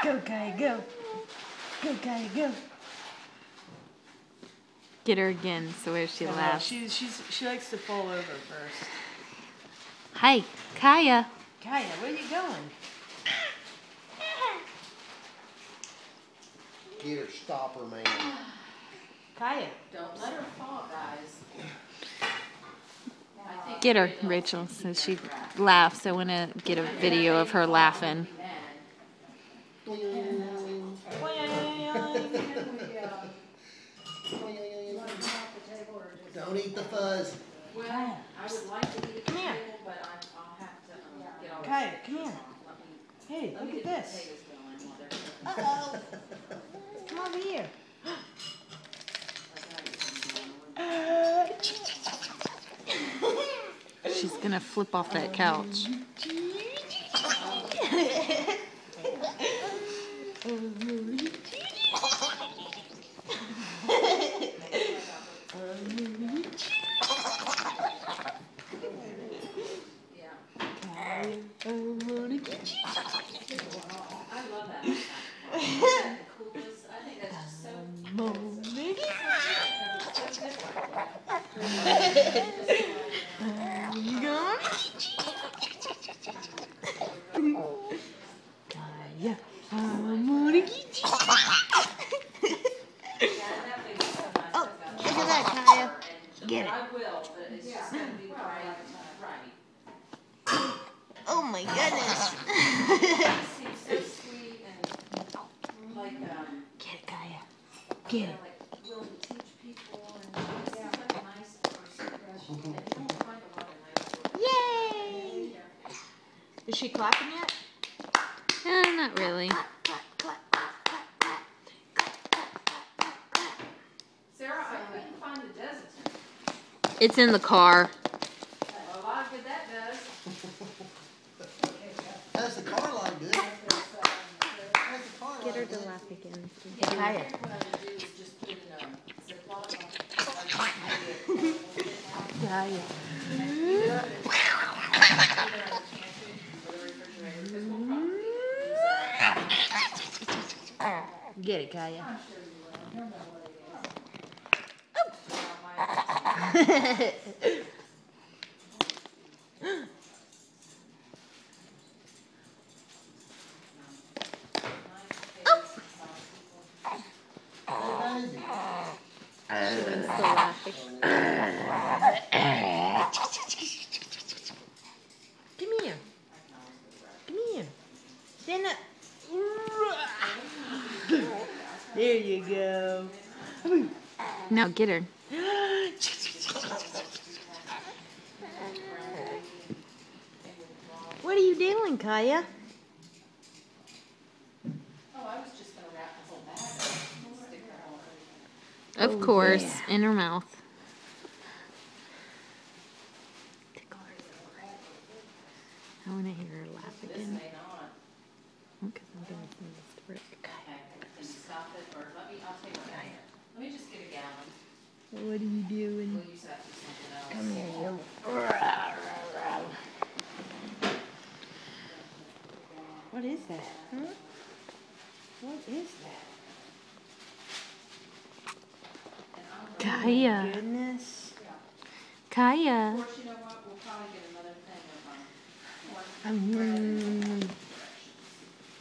Go, Kaya, go. Go, Kaya, go. Get her again, so where she laughs. She likes to fall over first. Hi, Kaya. Kaya, where are you going? Get her, stop her, man. Kaya. Don't let her fall, guys. Get her, Rachel, so she laughs. I want to get a video of her laughing. Don't eat the fuzz. Well, I would like to eat at the Come here. table, but I'll have to get all this. Kaya, come here. Hey, look at this. Uh-oh. Come over here. She's going to flip off that couch. You going? Kaya, I'm gonna get you. Oh, look at that, Kaya. Get it. I will, but it's just gonna be right. Oh my goodness. He seems so sweet and like, Get it, Kaya. Get it. like willing to teach people and he seems like a nice person. And you don't find a lot of nice Yay! Is she clapping yet? Not really. Sarah, I couldn't find the Desitin. It's in the car. A lot of good that does. How's the car line good? How's the car Get her line to good? laugh again. Kaya. What I would do is just put it in a Ziploc. Kaya. Get it, Kaya. Still laughing. Come here. Come here. Stand up. There you go. Now get her. What are you doing, Kaya? Oh, I was just gonna wrap the whole bag up. Stick her all over. Of course, yeah. in her mouth. I want to hear her laugh This again. may not. Because I'm going to this to Rick. Okay, can you stop it, or I'll tell you what, let me just get a gallon. What are you doing? We'll use that for something else. Come here, you. What is that? Huh? What is that? Kaya. Goodness. Kaya. Of course, you know what, we'll probably get another thing of,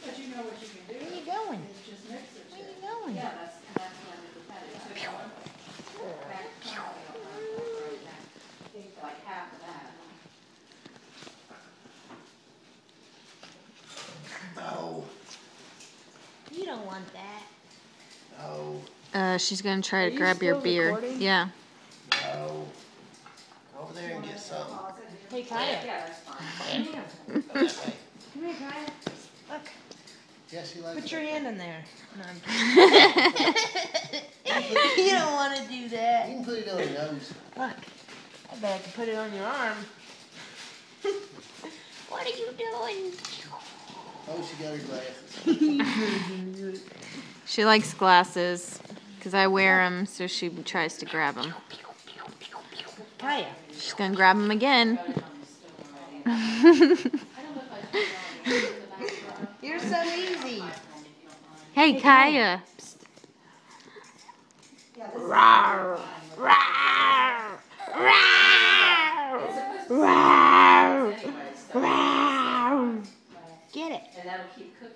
but you know what you can do? Where you going? It's just mix it. Where you going? Yeah, that's what I did with that. It took one back right back, like half of that. No. You don't want that. No. She's going to try Are to you grab your still beer. recording? Yeah. No. Go over there and get something. Hey, Kaya. Yeah, that's fine. Come here. Go that way. Come here, Kaya. Look. Jesse likes Put your it. hand in there. No, I'm kidding. You don't want to do You that. can put it on your nose. Look. I bet I can put it on your arm. What are you doing? Oh, she got her glasses. She likes glasses because I wear them, so she tries to grab them. Kaya. She's going to grab them again. You're so easy. Hey, Kaya. Psst. Yeah, this is Rawr, rawr, rawr, rawr, rawr. Get it. and that'll keep cooking.